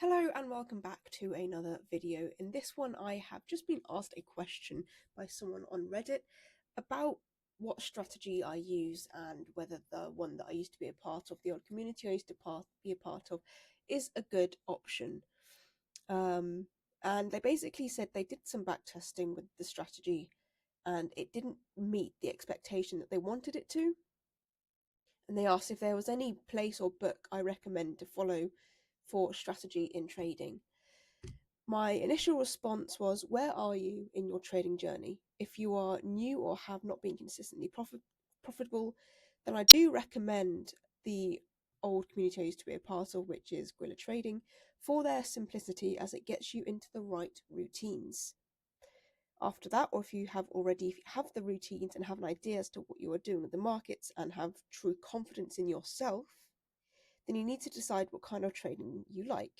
Hello and welcome back to another video. In this one, I have just been asked a question by someone on Reddit about what strategy I use and whether the one that I used to be a part of, the old community I used to be a part of, is a good option. Um, and they basically said they did some back testing with the strategy and it didn't meet the expectation that they wanted it to. And they asked if there was any place or book I recommend to follow for strategy in trading. My initial response was, where are you in your trading journey? If you are new or have not been consistently profitable, then I do recommend the old community I used to be a part of, which is Guerrilla Trading, for their simplicity as it gets you into the right routines. After that, or if you have the routines and have an idea as to what you are doing with the markets and have true confidence in yourself, then you need to decide what kind of trading you like.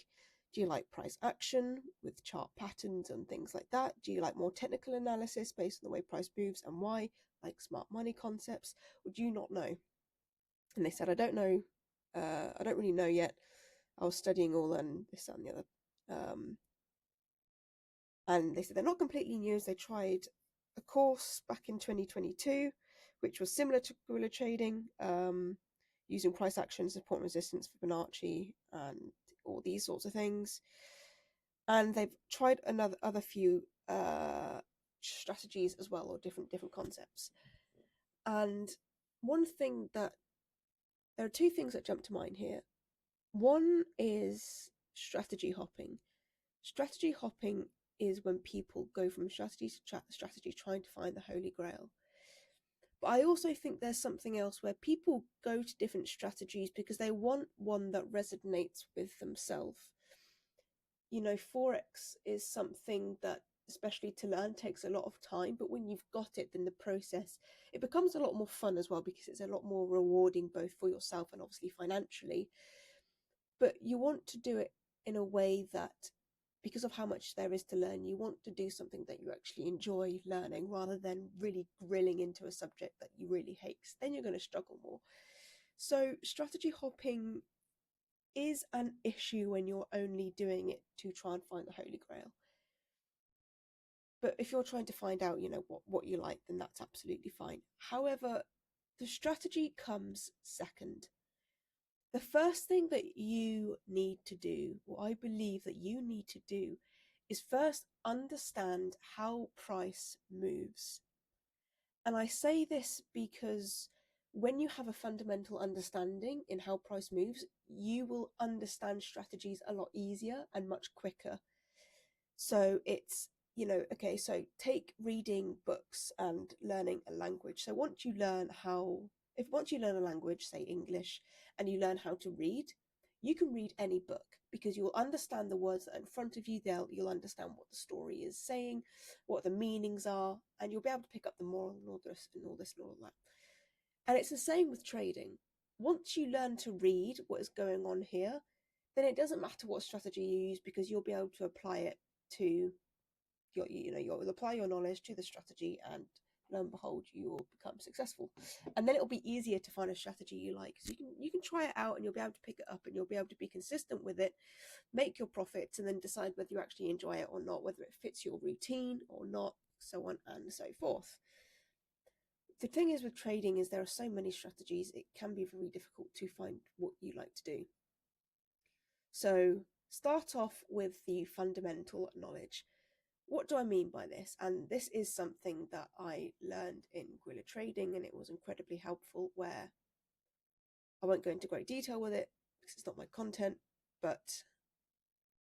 Do you like price action with chart patterns and things like that? Do you like more technical analysis based on the way price moves and why, like smart money concepts? Or do you not know? And they said, I don't know. I don't really know yet. I was studying all and this, that, and the other. And they said they're not completely new, as they tried a course back in 2022, which was similar to guerrilla trading, using price action, support and resistance, Fibonacci, and all these sorts of things. And they've tried other few strategies as well, or different concepts. And one thing that there are two things that jump to mind here. One is strategy hopping. Strategy hopping is when people go from strategy to strategy trying to find the holy grail. But I also think there's something else where people go to different strategies because they want one that resonates with themselves. You know, Forex is something that, especially to learn, takes a lot of time, but when you've got it, then the process, it becomes a lot more fun as well, because it's a lot more rewarding both for yourself and obviously financially. But you want to do it in a way that, because of how much there is to learn, you want to do something that you actually enjoy learning rather than really grilling into a subject that you really hate, because then you're going to struggle more. So strategy hopping is an issue when you're only doing it to try and find the holy grail. But if you're trying to find out, you know, what you like, then that's absolutely fine. However, the strategy comes second. The first thing that you need to do, or I believe that you need to do, is first understand how price moves. And I say this because when you have a fundamental understanding in how price moves, you will understand strategies a lot easier and much quicker. So it's, you know, okay, so take reading books and learning a language. So once you learn a language, say English, and you learn how to read, you can read any book because you'll understand the words that are in front of you. You'll understand what the story is saying, what the meanings are, and you'll be able to pick up the moral and all this and all this and all that. And it's the same with trading. Once you learn to read what is going on here, then it doesn't matter what strategy you use, because you'll be able to apply it to you'll apply your knowledge to the strategy, and lo and behold, you will become successful. And then it'll be easier to find a strategy you like, so you can try it out and you'll be able to pick it up and you'll be able to be consistent with it, make your profits, and then decide whether you actually enjoy it or not, whether it fits your routine or not, so on and so forth. The thing is with trading is there are so many strategies, it can be very difficult to find what you like to do. So start off with the fundamental knowledge. What do I mean by this? And this is something that I learned in guerrilla trading, and it was incredibly helpful, where I won't go into great detail with it because it's not my content, but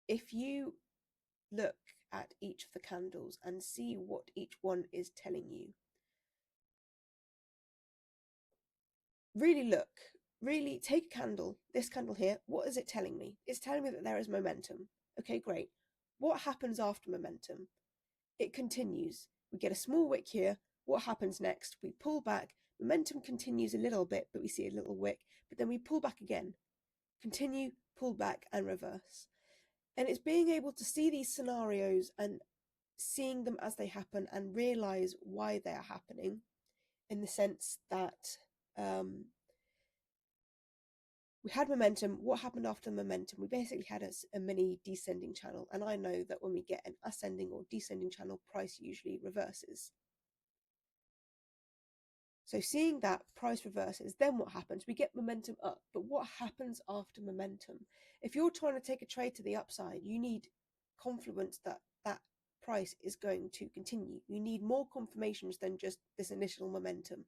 if you look at each of the candles and see what each one is telling you, really take a candle, this candle here, what is it telling me? It's telling me that there is momentum. Okay, great. What happens after momentum? It continues. We get a small wick here. What happens next? We pull back. Momentum continues a little bit, but we see a little wick, but then we pull back again. Continue, pull back, and reverse. And it's being able to see these scenarios and seeing them as they happen and realize why they are happening, in the sense that we had momentum. What happened after momentum? We basically had a mini descending channel. And I know that when we get an ascending or descending channel, price usually reverses. So seeing that price reverses, then what happens? We get momentum up. But what happens after momentum? If you're trying to take a trade to the upside, you need confidence that that price is going to continue. You need more confirmations than just this initial momentum.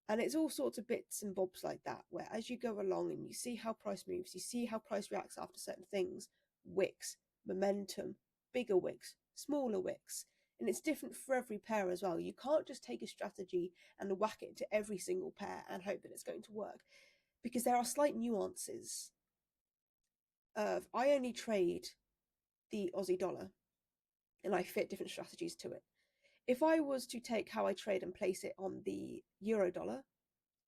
And it's all sorts of bits and bobs like that, where as you go along and you see how price moves, you see how price reacts after certain things, wicks, momentum, bigger wicks, smaller wicks. And it's different for every pair as well. You can't just take a strategy and whack it into every single pair and hope that it's going to work, because there are slight nuances. I only trade the Aussie dollar and I fit different strategies to it. If I was to take how I trade and place it on the euro dollar,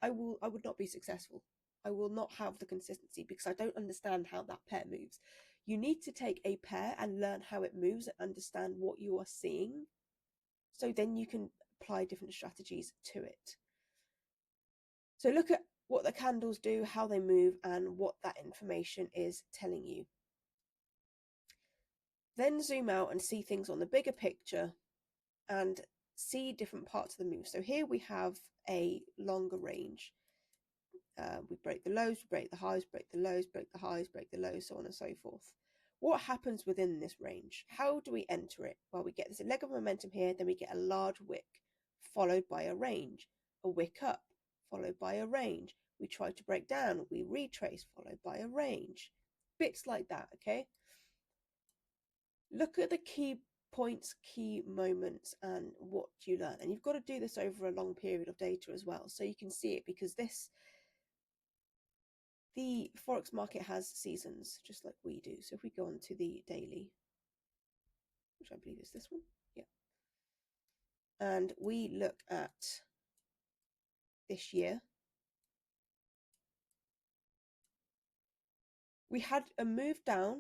I would not be successful. I will not have the consistency because I don't understand how that pair moves. You need to take a pair and learn how it moves and understand what you are seeing, so then you can apply different strategies to it. So look at what the candles do, how they move, and what that information is telling you. Then zoom out and see things on the bigger picture and see different parts of the move. So here we have a longer range. We break the lows, we break the highs, break the lows, break the highs, break the lows, so on and so forth. What happens within this range? How do we enter it? Well, we get this leg of momentum here, then we get a large wick, followed by a range, a wick up, followed by a range. We try to break down, we retrace, followed by a range. Bits like that, okay? Look at the key points, key moments, and what you learn. And you've got to do this over a long period of data as well, so you can see it, because the Forex market has seasons, just like we do. So if we go on to the daily, which I believe is this one, yeah, and we look at this year, we had a move down.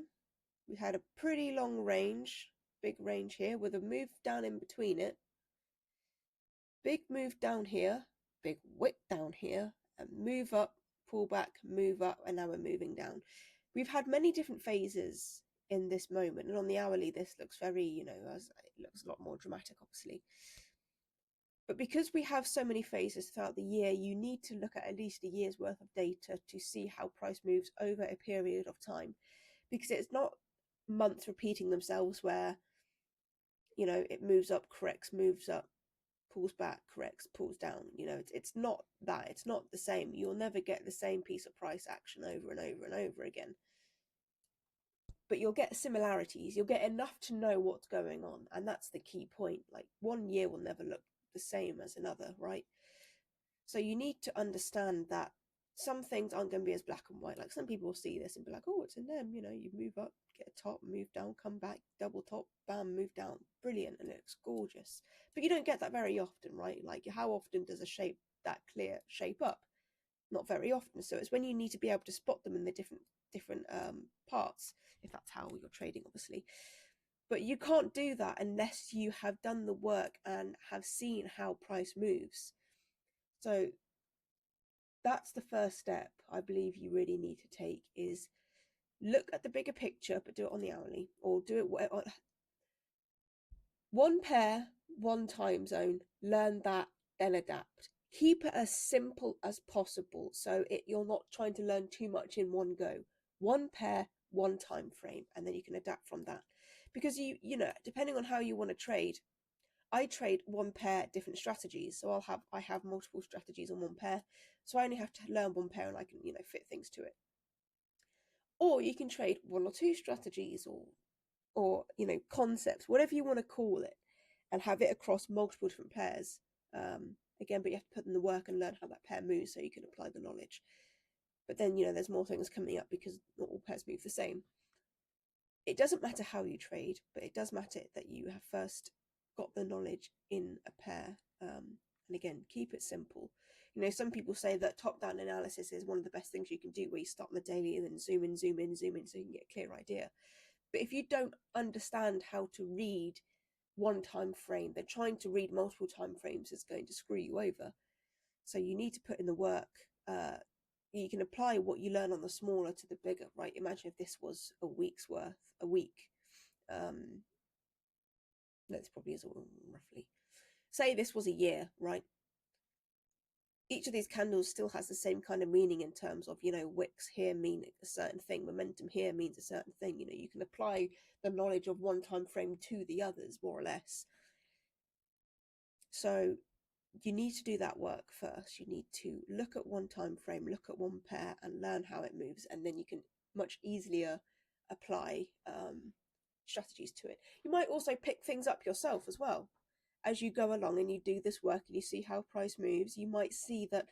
We had a pretty long range, big range here, with a move down in between it. Big move down here, big wick down here, and move up, pull back, move up, and now we're moving down. We've had many different phases in this moment, and on the hourly this looks very, it looks a lot more dramatic, obviously. But because we have so many phases throughout the year, you need to look at least a year's worth of data to see how price moves over a period of time, because it's not months repeating themselves where it moves up, corrects, moves up, pulls back, corrects, pulls down. It's not that. It's not the same. You'll never get the same piece of price action over and over and over again. But you'll get similarities. You'll get enough to know what's going on. And that's the key point. Like, one year will never look the same as another, right? So you need to understand that some things aren't going to be as black and white. Like, some people will see this and be like, oh, it's in them. You move up, get a top, move down, come back, double top, bam, move down. Brilliant. And it looks gorgeous. But you don't get that very often, right? Like, how often does a shape that clear shape up? Not very often. So it's when you need to be able to spot them in the different parts, if that's how you're trading, obviously. But you can't do that unless you have done the work and have seen how price moves. So that's the first step I believe you really need to take, is look at the bigger picture, but do it on the hourly, or do it one pair, one time zone, learn that, then adapt. Keep it as simple as possible, so you're not trying to learn too much in one go. One pair, one time frame, and then you can adapt from that. Because depending on how you want to trade, I trade one pair, different strategies. So I have multiple strategies on one pair. So I only have to learn one pair and I can, fit things to it. Or you can trade one or two strategies or concepts, whatever you want to call it, and have it across multiple different pairs. Again, but you have to put in the work and learn how that pair moves so you can apply the knowledge. But then, there's more things coming up because not all pairs move the same. It doesn't matter how you trade, but it does matter that you have first got the knowledge in a pair. And again, keep it simple. Some people say that top-down analysis is one of the best things you can do, where you start on the daily and then zoom in, zoom in, zoom in, so you can get a clear idea. But if you don't understand how to read one time frame, then trying to read multiple time frames is going to screw you over. So you need to put in the work you can apply what you learn on the smaller to the bigger, right? Imagine if this was a week's worth, a week. That's probably is roughly. Say this was a year, right? Each of these candles still has the same kind of meaning in terms of, wicks here mean a certain thing, momentum here means a certain thing. You can apply the knowledge of one time frame to the others, more or less. So you need to do that work first. You need to look at one time frame, look at one pair, and learn how it moves, and then you can much easier apply strategies to it. You might also pick things up yourself as well as you go along and you do this work and you see how price moves. You might see that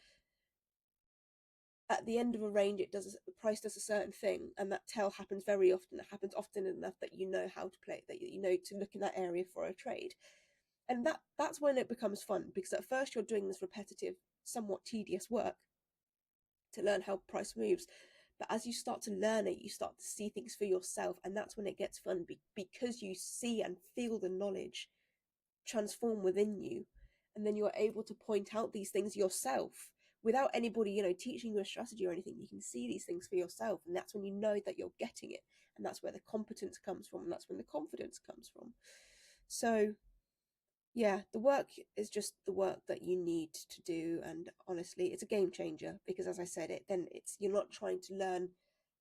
at the end of a range the price does a certain thing, and that tail happens very often. It happens often enough that you know how to play it, that you know to look in that area for a trade. And that's when it becomes fun, because at first you're doing this repetitive, somewhat tedious work to learn how price moves. But as you start to learn it, you start to see things for yourself, and that's when it gets fun, because you see and feel the knowledge transform within you, and then you're able to point out these things yourself without anybody teaching you a strategy or anything. You can see these things for yourself, and that's when you know that you're getting it, and that's where the competence comes from, and that's when the confidence comes from. So yeah, the work is just the work that you need to do, and honestly it's a game changer, because as I said, you're not trying to learn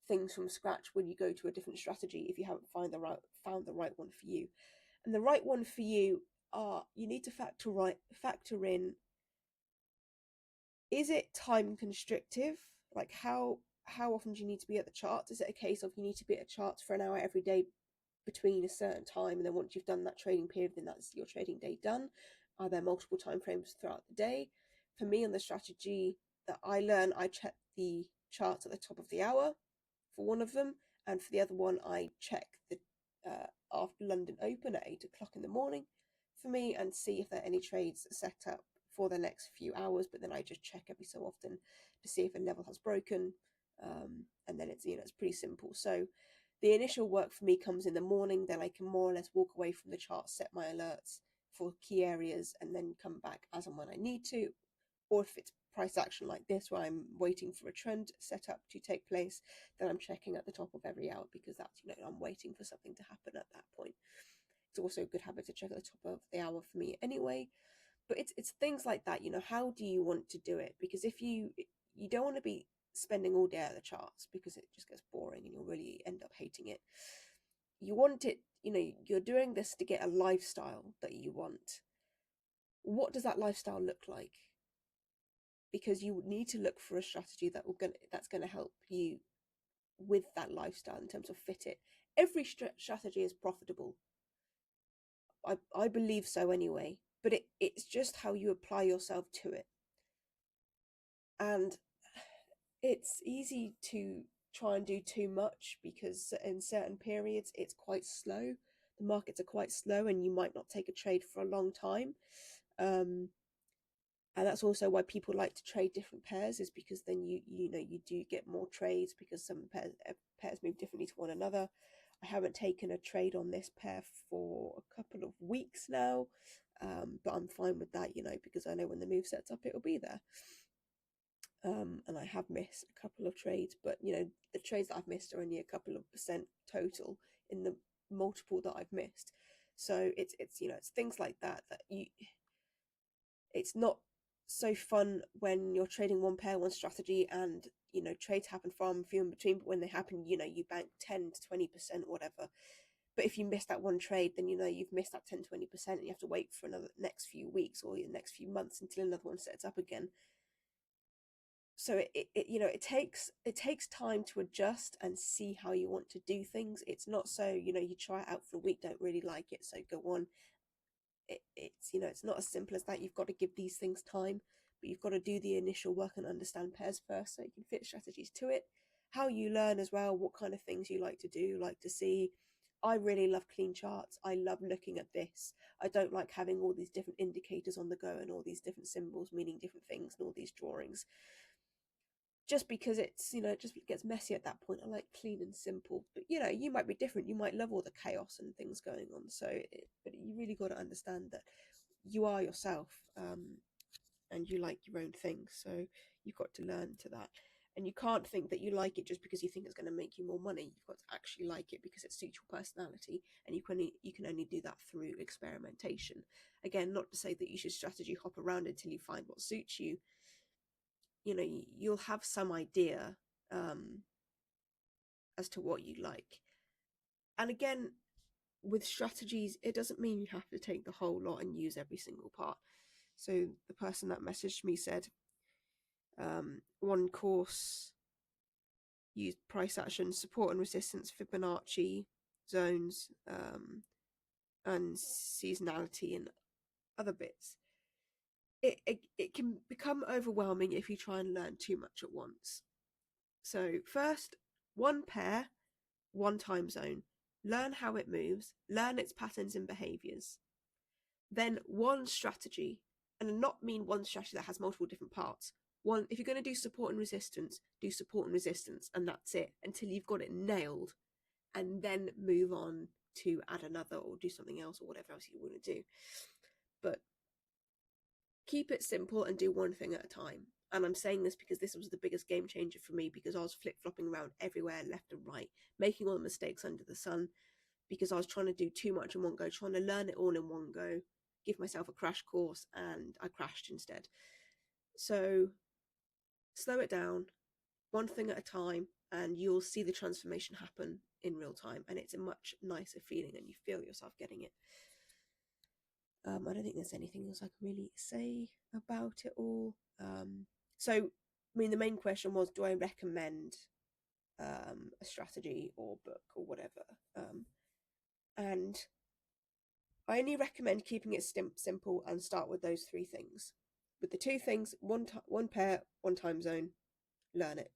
things from scratch when you go to a different strategy if you haven't found the right one for you. And the right one for you you need to factor in, is it time constrictive? Like how often do you need to be at the charts? Is it a case of you need to be at the charts for an hour every day between a certain time, and then once you've done that trading period, then that's your trading day done? Are there multiple time frames throughout the day? For me, on the strategy that I learn, I check the charts at the top of the hour for one of them, and for the other one I check the after London Open at 8 o'clock in the morning for me, and see if there are any trades set up for the next few hours. But then I just check every so often to see if a level has broken, and then it's pretty simple. So the initial work for me comes in the morning, then I can more or less walk away from the chart, set my alerts for key areas, and then come back as and when I need to. Or if it's price action like this, where I'm waiting for a trend setup to take place, then I'm checking at the top of every hour, because that's, I'm waiting for something to happen at that point. It's also a good habit to check at the top of the hour for me anyway. But it's things like that, how do you want to do it? Because if you don't want to be spending all day at the charts, because it just gets boring and you'll really end up hating it. You want it, you're doing this to get a lifestyle that you want. What does that lifestyle look like? Because you need to look for a strategy that's going to help you with that lifestyle in terms of fit it. Every strategy is profitable. I believe so anyway, but it's just how you apply yourself to it. And it's easy to try and do too much, because in certain periods it's quite slow. The markets are quite slow, and you might not take a trade for a long time. And that's also why people like to trade different pairs, is because then you do get more trades, because some pairs move differently to one another. I haven't taken a trade on this pair for a couple of weeks now, but I'm fine with that, because I know when the move sets up, it'll be there. And I have missed a couple of trades, but the trades that I've missed are only a couple of percent total in the multiple that I've missed. So it's things like that it's not so fun when you're trading one pair, one strategy, and trades happen far and few in between, but when they happen, you bank 10 to 20%, whatever. But if you miss that one trade, then you've missed that 10-20%, and you have to wait for another next few weeks or the next few months until another one sets up again. So it takes time to adjust and see how you want to do things. It's not so you try it out for a week, don't really like it, so go on. It's not as simple as that. You've got to give these things time, but you've got to do the initial work and understand pairs first, so you can fit strategies to it. How you learn as well, what kind of things you like to do, like to see. I really love clean charts. I love looking at this. I don't like having all these different indicators on the go, and all these different symbols meaning different things, and all these drawings, just because it's it just gets messy at that point. I like clean and simple, but you might be different. You might love all the chaos and things going on. But you really got to understand that you are yourself, and you like your own things, so you've got to learn to that. And you can't think that you like it just because you think it's going to make you more money. You've got to actually like it because it suits your personality, and you can only do that through experimentation. Again, not to say that you should strategy hop around until you find what suits you. You know, you'll have some idea as to what you like. And again, with strategies, it doesn't mean you have to take the whole lot and use every single part. So the person that messaged me said one course used price action, support and resistance, Fibonacci zones, and seasonality and other bits. It can become overwhelming if you try and learn too much at once. So first, one pair, one time zone. Learn how it moves, learn its patterns and behaviors. Then one strategy, and not mean one strategy that has multiple different parts. One, if you're going to do support and resistance, do support and resistance, and that's it until you've got it nailed, and then move on to add another or do something else or whatever else you want to do. But keep it simple and do one thing at a time. And I'm saying this because this was the biggest game changer for me, because I was flip-flopping around everywhere, left and right, making all the mistakes under the sun, because I was trying to do too much in one go, trying to learn it all in one go, give myself a crash course, and I crashed instead. So slow it down, one thing at a time, and you'll see the transformation happen in real time, and it's a much nicer feeling and you feel yourself getting it. I don't think there's anything else I can really say about it all. So, I mean, the main question was, do I recommend a strategy or book or whatever? And I only recommend keeping it simple and start with those three things. With the two things, one pair, one time zone, learn it.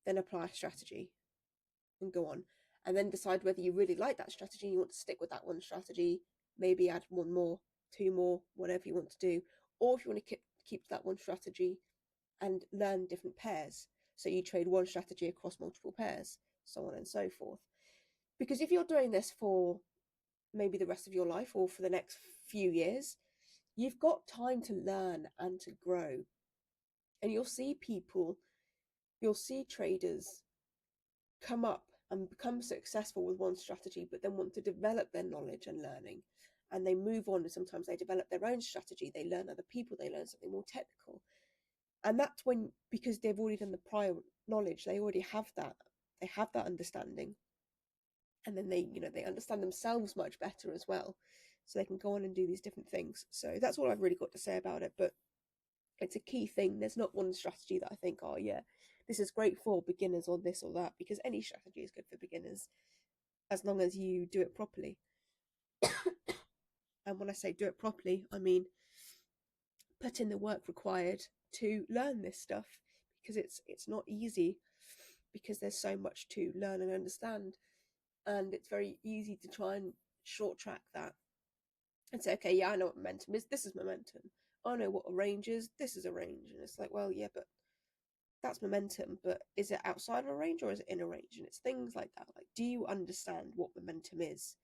Then apply a strategy and go on. And then decide whether you really like that strategy and you want to stick with that one strategy, maybe add one more, two more, whatever you want to do. Or if you want to keep that one strategy and learn different pairs. So you trade one strategy across multiple pairs, so on and so forth. Because if you're doing this for maybe the rest of your life or for the next few years, you've got time to learn and to grow. And you'll see traders come up and become successful with one strategy, but then want to develop their knowledge and learning. And they move on, and sometimes they develop their own strategy. They learn other people, they learn something more technical. And that's when, because they've already done the prior knowledge, they already have that understanding. And then they understand themselves much better as well. So they can go on and do these different things. So that's all I've really got to say about it. But it's a key thing. There's not one strategy that I think, oh yeah, this is great for beginners or this or that, because any strategy is good for beginners as long as you do it properly. And when I say do it properly, I mean put in the work required to learn this stuff, because it's not easy, because there's so much to learn and understand, and it's very easy to try and short track that and say, okay, yeah, I know what momentum is, this is momentum. I know what a range is, this is a range. And it's like, well, yeah, but that's momentum, but is it outside of a range or is it in a range? And it's things like that. Like, do you understand what momentum is?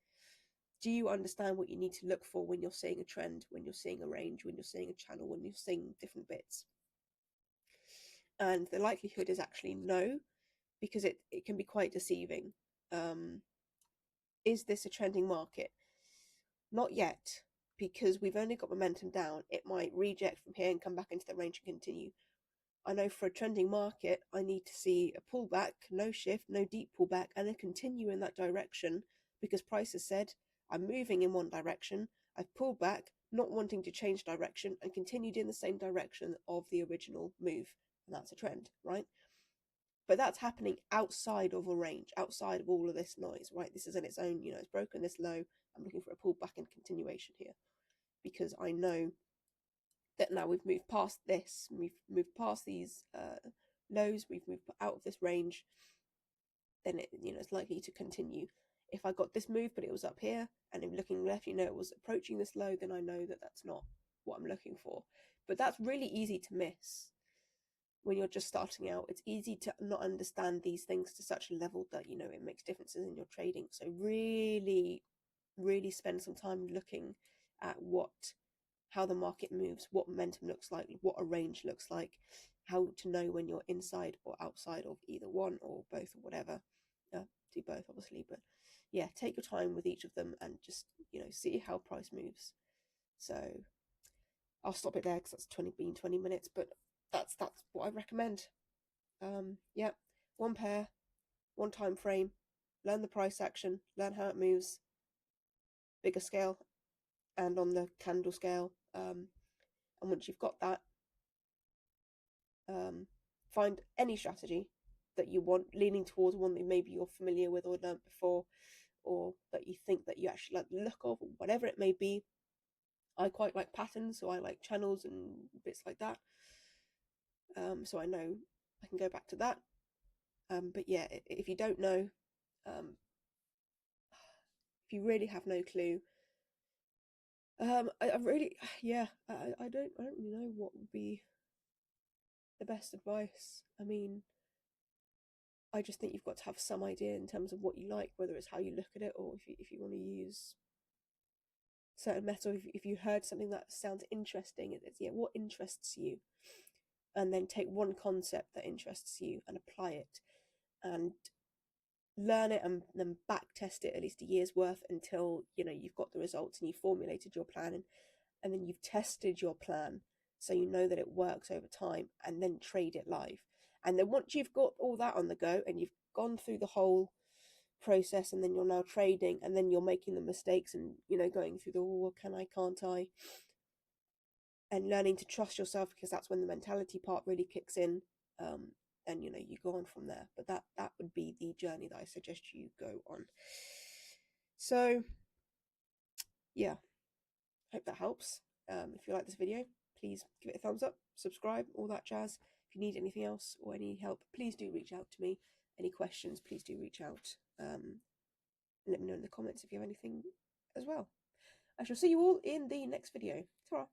Do you understand what you need to look for when you're seeing a trend, when you're seeing a range, when you're seeing a channel, when you're seeing different bits? And the likelihood is actually no, because it can be quite deceiving. Is this a trending market? Not yet, because we've only got momentum down. It might reject from here and come back into the range and continue. I know for a trending market, I need to see a pullback, no shift, no deep pullback, and then continue in that direction, because price has said, I'm moving in one direction, I've pulled back, not wanting to change direction, and continued in the same direction of the original move. And that's a trend, right? But that's happening outside of a range, outside of all of this noise, right? This is in its own, it's broken this low. I'm looking for a pullback and continuation here, because I know that now we've moved past this, we've moved past these lows, we've moved out of this range, then it's likely to continue. If I got this move but it was up here, and I'm looking left, it was approaching this low, then I know that that's not what I'm looking for. But that's really easy to miss when you're just starting out. It's easy to not understand these things to such a level that it makes differences in your trading. So really spend some time looking at what how the market moves, what momentum looks like, what a range looks like, how to know when you're inside or outside of either one or both or whatever. Do both, obviously, but yeah, take your time with each of them and just, see how price moves. So I'll stop it there because that's 20 minutes, but that's what I recommend. Yeah, one pair, one time frame, learn the price action, learn how it moves, bigger scale and on the candle scale. And once you've got that, find any strategy that you want, leaning towards one that maybe you're familiar with or learned before, or that you think that you actually like the look of, or whatever it may be. I quite like patterns, so I like channels and bits like that. So I know I can go back to that. But yeah, if you don't know, if you really have no clue, I really, yeah, I don't really know what would be the best advice. I mean, I just think you've got to have some idea in terms of what you like, whether it's how you look at it or if you want to use certain methods. If you heard something that sounds interesting, it's what interests you, and then take one concept that interests you and apply it and learn it, and then back test it at least a year's worth until you've got the results and you've formulated your plan, and then you've tested your plan so you know that it works over time, and then trade it live. And then once you've got all that on the go and you've gone through the whole process, and then you're now trading, and then you're making the mistakes and going through the can I, can't I, and learning to trust yourself, because that's when the mentality part really kicks in. And you go on from there. But that would be the journey that I suggest you go on. So yeah, hope that helps. If you like this video, please give it a thumbs up, subscribe, all that jazz. If you need anything else or any help, please do reach out to me. Any questions, please do reach out. Let me know in the comments if you have anything as well. I shall see you all in the next video. Ta-ra.